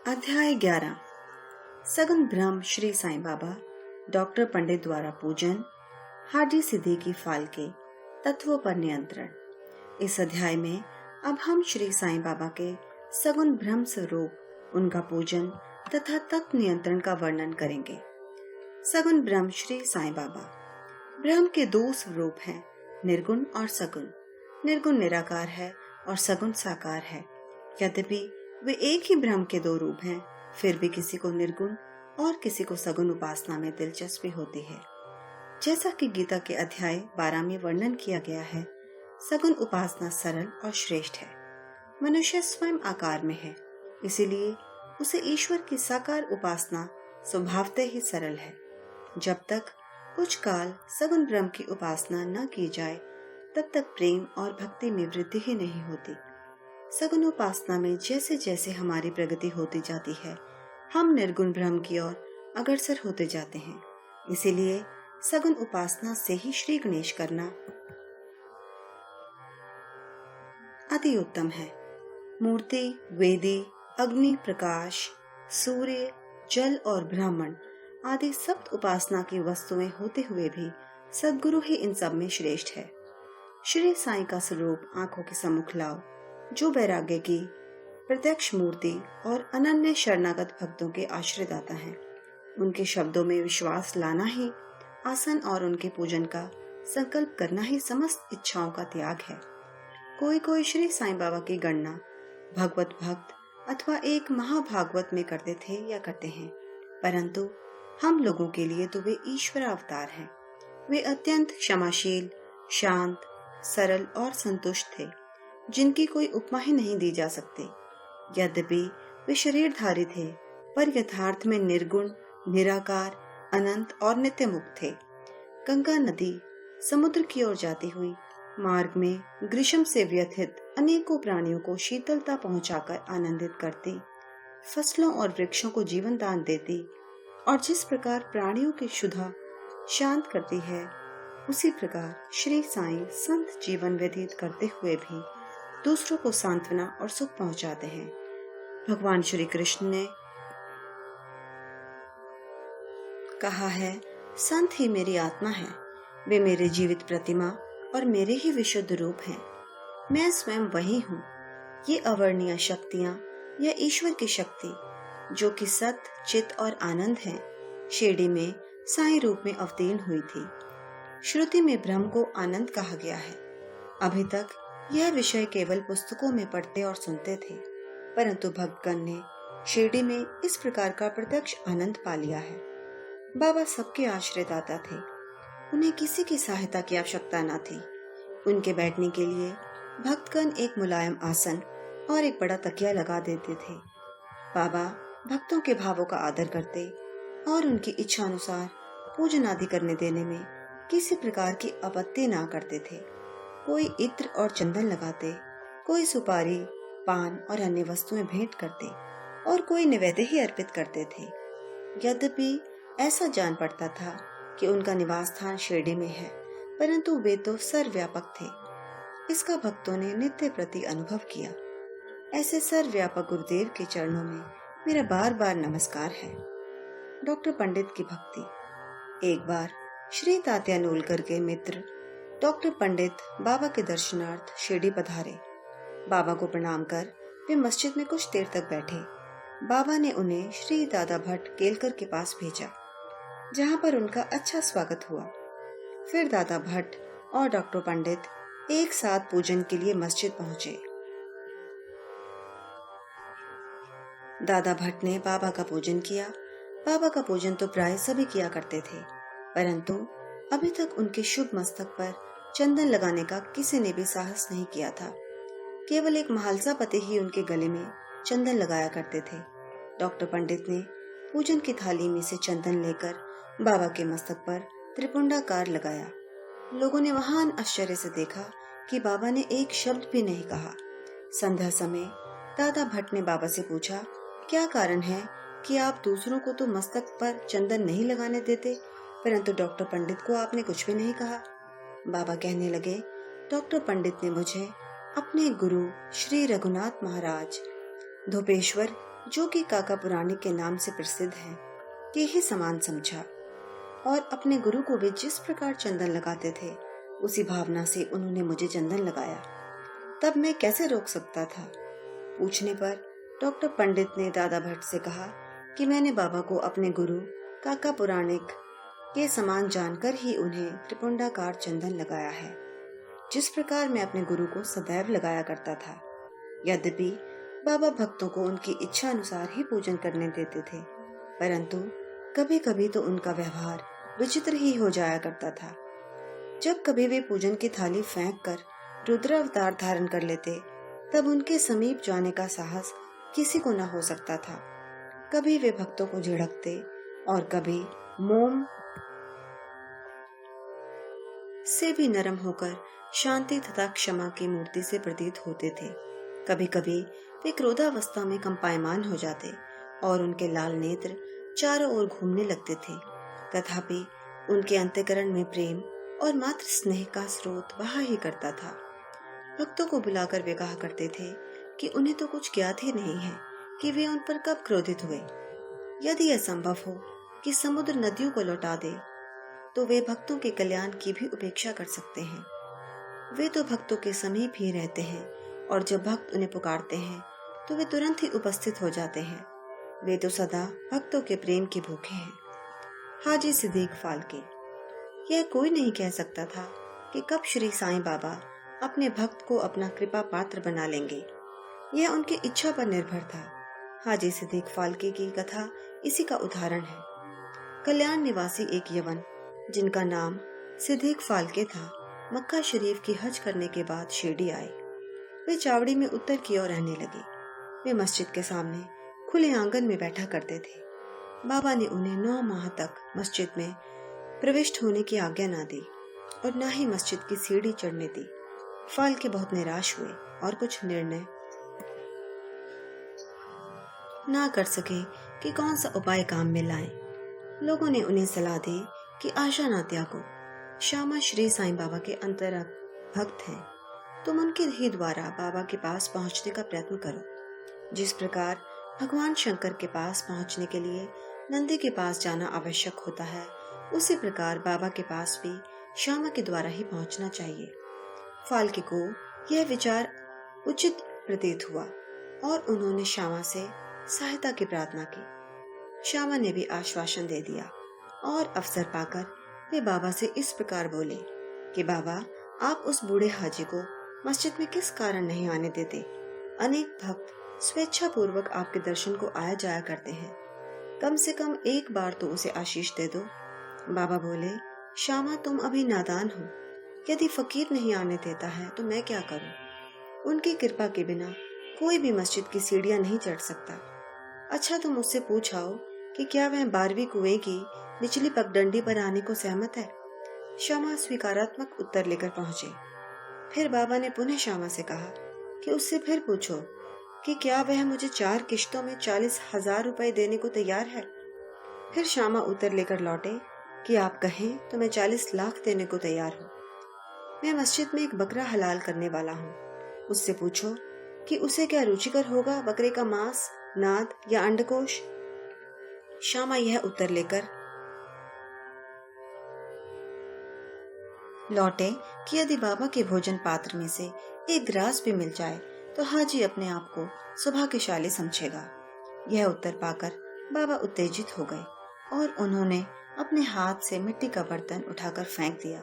अध्याय 11 सगुन ब्रह्म श्री साईं बाबा डॉक्टर पंडित द्वारा पूजन हाजी सिद्दीकी फाल के तत्वों पर नियंत्रण। इस अध्याय में अब हम श्री साईं बाबा के सगुन ब्रह्म स्वरूप, उनका पूजन तथा तत्व नियंत्रण का वर्णन करेंगे। सगुन ब्रह्म श्री साईं बाबा। ब्रह्म के दो स्वरूप हैं, निर्गुण और सगुन। निर्गुण निराकार है और सगुन साकार है। यद्यपि वे एक ही ब्रह्म के दो रूप हैं, फिर भी किसी को निर्गुण और किसी को सगुन उपासना में दिलचस्पी होती है। जैसा कि गीता के अध्याय 12 में वर्णन किया गया है, सगुन उपासना सरल और श्रेष्ठ है। मनुष्य स्वयं आकार में है, इसीलिए उसे ईश्वर की साकार उपासना स्वभावतः ही सरल है। जब तक कुछ काल सगुन ब्रह्म की उपासना न की जाए, तब तक प्रेम और भक्ति में वृद्धि ही नहीं होती। सगुन उपासना में जैसे जैसे हमारी प्रगति होती जाती है, हम निर्गुण ब्रह्म की ओर अग्रसर होते जाते हैं। इसीलिए सगुन उपासना से ही श्री गणेश करना अति उत्तम है। मूर्ति, वेदी, अग्नि, प्रकाश, सूर्य, जल और ब्राह्मण आदि सप्त उपासना की वस्तुएं होते हुए भी सद्गुरु ही इन सब में श्रेष्ठ है। श्री साईं का स्वरूप आंखों के सम्मुख लाओ, जो वैराग्य की प्रत्यक्ष मूर्ति और अनन्य शरणागत भक्तों के आश्रय दाता है। उनके शब्दों में विश्वास लाना ही आसन और उनके पूजन का संकल्प करना ही समस्त इच्छाओं का त्याग है। कोई कोई श्री साईं बाबा की गणना भगवत भक्त अथवा एक महाभागवत में करते थे या करते हैं, परंतु हम लोगों के लिए तो वे ईश्वर अवतार हैं। वे अत्यंत क्षमाशील, शांत, सरल और संतुष्ट थे, जिनकी कोई उपमा ही नहीं दी जा सकती। यद्यपि वे शरीरधारी थे, पर यथार्थ में निर्गुण, निराकार, अनंत और नित्य मुक्त थे। गंगा नदी समुद्र की ओर जाती हुई मार्ग में ग्रीष्म से व्यथित अनेकों प्राणियों को शीतलता पहुंचाकर आनंदित करती, फसलों और वृक्षों को जीवन दान देती और जिस प्रकार प्राणियों की क्षुधा शांत करती है, उसी प्रकार श्री साईं संत जीवन व्यतीत करते हुए भी दूसरों को सांत्वना और सुख पहुंचाते हैं। भगवान श्री कृष्ण ने कहा है, संत ही मेरी आत्मा है, वे मेरे जीवित प्रतिमा और मेरे ही विशुद्ध रूप हैं। मैं स्वयं वही हूँ। ये अवर्णीय शक्तियाँ या ईश्वर की शक्ति, जो कि सत, चित और आनंद है, शिरडी में साईं रूप में अवतीर्ण हुई थी। श्रुति में ब्रह्म को आनंद कहा गया है। अभी तक यह विषय केवल पुस्तकों में पढ़ते और सुनते थे, परंतु भक्तगण ने शिरडी में इस प्रकार का प्रत्यक्ष आनंद पा लिया है। बाबा सबके आश्रयदाता थे, उन्हें किसी की सहायता की आवश्यकता न थी। उनके बैठने के लिए भक्तगण एक मुलायम आसन और एक बड़ा तकिया लगा देते थे। बाबा भक्तों के भावों का आदर करते और उनकी इच्छा अनुसार पूजन आदि करने देने में किसी प्रकार की आपत्ति ना करते थे। कोई इत्र और चंदन लगाते, कोई सुपारी, पान और अन्य वस्तुएं भेंट करते और कोई निवेद्य ही अर्पित करते थे। यद्यपि ऐसा जान पड़ता था कि उनका निवास स्थान शिरडी में है, परंतु वे तो सर्वव्यापक थे। इसका भक्तों ने नित्य प्रति अनुभव किया। ऐसे सर्वव्यापक गुरुदेव के चरणों में मेरा बार बार नमस्कार है। डॉक्टर पंडित की भक्ति। एक बार श्री तात्या नूलकर के मित्र डॉक्टर पंडित बाबा के दर्शनार्थ शिरडी पधारे। बाबा को प्रणाम कर वे मस्जिद में कुछ देर तक बैठे। बाबा ने उन्हें श्री दादा भट्ट केलकर के पास भेजा, जहां पर उनका अच्छा स्वागत हुआ। फिर दादा भट्ट और डॉक्टर पंडित एक साथ पूजन के लिए मस्जिद पहुंचे। दादा भट्ट ने बाबा का पूजन किया। बाबा का पूजन तो प्राय सभी किया करते थे, परंतु अभी तक उनके शुभ मस्तक पर चंदन लगाने का किसी ने भी साहस नहीं किया था। केवल एक महालसा पति ही उनके गले में चंदन लगाया करते थे। डॉक्टर पंडित ने पूजन की थाली में से चंदन लेकर बाबा के मस्तक पर त्रिपुंडाकार लगाया। लोगों ने महान आश्चर्य से देखा कि बाबा ने एक शब्द भी नहीं कहा। संध्या समय दादा भट्ट ने बाबा से पूछा, क्या कारण है कि आप दूसरों को तो मस्तक पर चंदन नहीं लगाने देते, परंतु डॉक्टर पंडित को आपने कुछ भी नहीं कहा? बाबा कहने लगे, डॉक्टर पंडित ने मुझे अपने गुरु श्री रघुनाथ महाराज धोपेश्वर जो कि काका पुराणिक के नाम से प्रसिद्ध है, यही समान समझा और अपने गुरु को भी जिस प्रकार चंदन लगाते थे उसी भावना से उन्होंने मुझे चंदन लगाया। तब मैं कैसे रोक सकता था? पूछने पर डॉक्टर पंडित ने दादा भट्ट से कहा कि मैंने बाबा को अपने गुरु काका पुराणिक के समान जानकर ही उन्हें त्रिपुंडाकार चंदन लगाया है, जिस प्रकार मैं अपने गुरु को सदैव लगाया करता था। यद्यपि बाबा भक्तों को उनकी इच्छा अनुसार ही पूजन करने देते थे, परंतु कभी कभी तो उनका व्यवहार विचित्र ही हो जाया करता था। जब कभी वे पूजन की थाली फेंक कर रुद्र अवतार धारण कर लेते, तब उनके समीप जाने का साहस किसी को न हो सकता था। कभी वे भक्तों को झिड़कते और कभी मोम से भी नरम होकर शांति तथा क्षमा की मूर्ति से प्रतीत होते थे। कभी कभी वे क्रोधावस्था में कंपायमान हो जाते और उनके लाल नेत्र चारों ओर घूमने लगते थे। तथापि उनके अंतःकरण में प्रेम और मात्र स्नेह का स्रोत बहा ही करता था। भक्तों को बुलाकर वे कहा करते थे कि उन्हें तो कुछ ज्ञात ही नहीं है कि वे उन पर कब क्रोधित हुए। यदि यह संभव हो कि समुद्र नदियों को लौटा दे, तो वे भक्तों के कल्याण की भी उपेक्षा कर सकते हैं। वे तो भक्तों के समीप ही रहते हैं और जब भक्त उन्हें पुकारते हैं तो वे तुरंत ही उपस्थित हो जाते हैं। वे तो सदा भक्तों के प्रेम के भूखे हैं। हाजी सिद्दीक फाल्के। यह कोई नहीं कह सकता था कि कब श्री साईं बाबा अपने भक्त को अपना कृपा पात्र बना लेंगे। यह उनकी इच्छा पर निर्भर था। हाजी सिद्दीक फाल्के की कथा इसी का उदाहरण है। कल्याण निवासी एक यवन जिनका नाम सिद्दीक फाल्के था, मक्का शरीफ की हज करने के बाद शिरडी आए। वे चावड़ी में उत्तर की ओर रहने लगे। वे मस्जिद के सामने खुले आंगन में बैठा करते थे। बाबा ने उन्हें 9 माह तक मस्जिद में प्रविष्ट होने की आज्ञा ना दी और न ही मस्जिद की सीढ़ी चढ़ने दी। फाल्के बहुत निराश हुए और कुछ निर्णय ना कर सके कि कौन सा उपाय काम में लाएं। लोगों ने उन्हें सलाह दी कि आशा ना त्यागो। श्यामा श्री साईं बाबा के अंतरंग भक्त हैं। तुम उनके ही द्वारा बाबा के पास पहुंचने का प्रयत्न करो। जिस प्रकार भगवान शंकर के पास पहुंचने के लिए नंदी के पास जाना आवश्यक होता है, उसी प्रकार बाबा के पास भी श्यामा के द्वारा ही पहुंचना चाहिए। फाल्के को यह विचार उचित प्रतीत हुआ और उन्होंने श्यामा से सहायता की प्रार्थना की। श्यामा ने भी आश्वासन दे दिया और अवसर पाकर वे बाबा से इस प्रकार बोले कि बाबा, आप उस बूढ़े हाजी को मस्जिद में किस कारण नहीं आने देते? अनेक भक्त स्वेच्छा पूर्वक आपके दर्शन को आया जाया करते हैं। कम से कम एक बार तो उसे आशीष दे दो। बाबा बोले, श्यामा, तुम अभी नादान हो। यदि फकीर नहीं आने देता है तो मैं क्या करूं? उनकी कृपा के बिना कोई भी मस्जिद की सीढ़ियां नहीं चढ़ सकता। अच्छा, तुम उससे पूछ आओ कि क्या वह 12वीं कुएं की निचली पगडंडी पर आने को सहमत है। श्यामा स्वीकारात्मक उत्तर लेकर पहुंचे। फिर बाबा ने पुनः श्यामा से कहा कि उससे फिर पूछो कि क्या वह मुझे 4 किश्तों में 40,000 रुपए देने को तैयार है। फिर श्यामा उत्तर लेकर लौटे कि आप कहें तो मैं 40 लाख देने को तैयार हूँ। मैं मस्जिद में एक बकरा हलाल करने वाला हूँ। उससे पूछो कि उसे क्या रुचिकर होगा, बकरे का मांस, नाद या अंडकोश। श्यामा यह उत्तर लेकर लौटे कि यदि बाबा के भोजन पात्र में से एक ग्रास भी मिल जाए तो हाजी अपने आप को सौभाग्यशाली समझेगा। यह उत्तर पाकर बाबा उत्तेजित हो गए और उन्होंने अपने हाथ से मिट्टी का बर्तन उठाकर फेंक दिया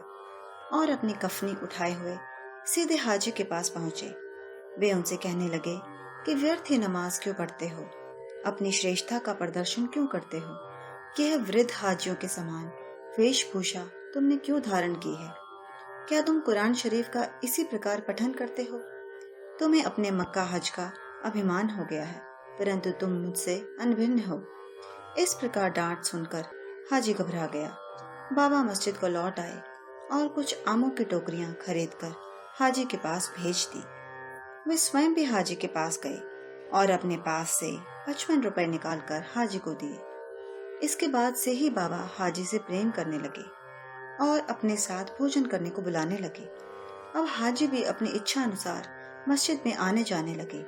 और अपनी कफनी उठाए हुए सीधे हाजी के पास पहुंचे। वे उनसे कहने लगे कि व्यर्थ ही नमाज क्यों पढ़ते हो, अपनी श्रेष्ठता का प्रदर्शन क्यों करते हो, यह वृद्ध हाजियों के समान वेशभूषा तुमने क्यों धारण की है? क्या तुम कुरान शरीफ का इसी प्रकार पठन करते हो? तुम्हें अपने मक्का हज का अभिमान हो गया है, परंतु तुम मुझसे अनभिन्न हो। इस प्रकार डांट सुनकर हाजी घबरा गया। बाबा मस्जिद को लौट आए और कुछ आमों की टोकरियां खरीदकर हाजी के पास भेज दी। वे स्वयं भी हाजी के पास गए और अपने पास से 55 रुपए निकालकर हाजी को दिए। इसके बाद से ही बाबा हाजी से प्रेम करने लगे और अपने साथ भोजन करने को बुलाने लगे। अब हाजी भी अपनी इच्छा अनुसार मस्जिद में आने जाने लगे।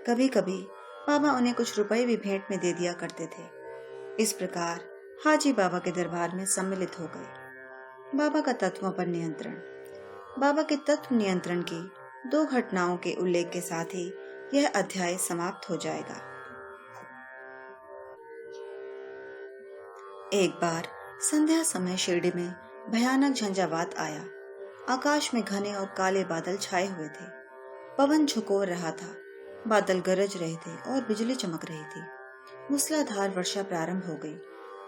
कभी कभी बाबा उन्हें कुछ रुपए भी भेंट में दे दिया करते थे। इस प्रकार हाजी बाबा के दरबार में सम्मिलित हो गए। बाबा का तत्वों पर नियंत्रण। बाबा के तत्व नियंत्रण की 2 घटनाओं के उल्लेख के साथ ही यह अध्याय समाप्त हो जाएगा। एक बार संध्या समय शिरडी में भयानक झंझावात आया। आकाश में घने और काले बादल छाए हुए थे। पवन झुकोर रहा था, बादल गरज रहे थे और बिजली चमक रही थी। मूसलाधार वर्षा प्रारंभ हो गई।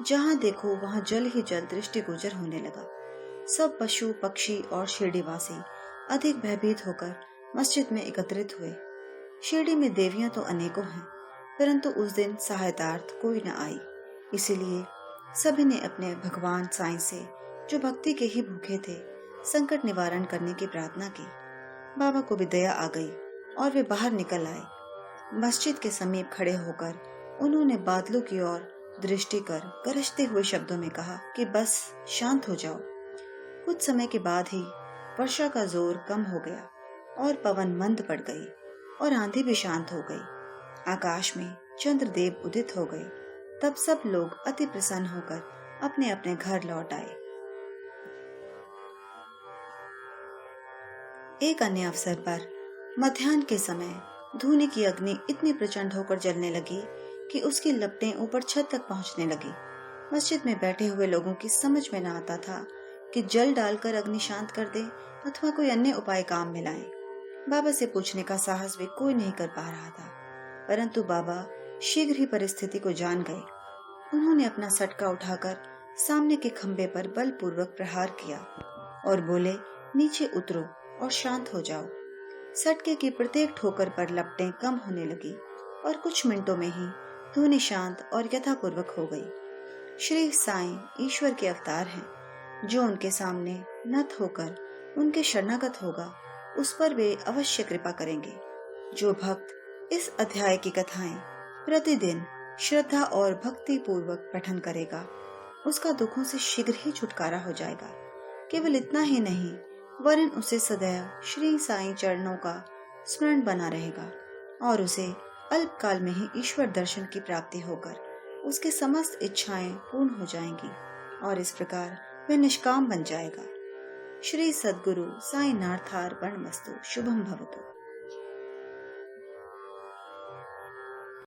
जहां देखो वहां जल ही जल दृष्टिगोचर होने लगा। सब पशु पक्षी और शिरडीवासी अधिक भयभीत होकर मस्जिद में एकत्रित हुए। शिरडी में देवियां तो अनेकों हैं, परंतु उस दिन सहायतार्थ कोई न आई। इसीलिए सभी ने अपने भगवान साईं से, जो भक्ति के ही भूखे थे, संकट निवारण करने की प्रार्थना की। बाबा को भी दया आ गई और वे बाहर निकल आए। मस्जिद के समीप खड़े होकर उन्होंने बादलों की ओर दृष्टि कर गरजते हुए शब्दों में कहा कि बस शांत हो जाओ। कुछ समय के बाद ही वर्षा का जोर कम हो गया और पवन मंद पड़ गई और आंधी भी शांत हो गई। आकाश में चंद्रदेव उदित हो गए। तब सब लोग अति प्रसन्न होकर अपने अपने घर लौट आए। एक अन्य अवसर पर मध्याह्न के समय धूनी की अग्नि इतनी प्रचंड होकर जलने लगी कि उसकी लपटें ऊपर छत तक पहुंचने लगी। मस्जिद में बैठे हुए लोगों की समझ में न आता था कि जल डालकर अग्नि शांत कर दे अथवा कोई अन्य उपाय काम में लाएं। बाबा से पूछने का साहस भी कोई नहीं कर पा रहा था, परंतु बाबा शीघ्र ही परिस्थिति को जान गए। उन्होंने अपना सटका उठाकर सामने के खंबे पर बलपूर्वक प्रहार किया और बोले, नीचे उतरो और शांत हो जाओ। सटके की प्रत्येक ठोकर पर लपटें कम होने लगी और कुछ मिनटों में ही धुनी शांत और यथापूर्वक हो गई। श्री साईं ईश्वर के अवतार हैं। जो उनके सामने नत होकर उनके शरणागत होगा, उस पर वे अवश्य कृपा करेंगे। जो भक्त इस अध्याय की कथाएं प्रतिदिन श्रद्धा और भक्ति पूर्वक पठन करेगा, उसका दुखों से शीघ्र ही छुटकारा हो जाएगा। केवल इतना ही नहीं, वरन उसे सदैव श्री साईं चरणों का स्मरण बना रहेगा और उसे अल्पकाल में ही ईश्वर दर्शन की प्राप्ति होकर उसके समस्त इच्छाएं पूर्ण हो जाएंगी और इस प्रकार वह निष्काम बन जाएगा। श्री सद्गुरु साईनाथार्पणमस्तु। शुभम भवतु।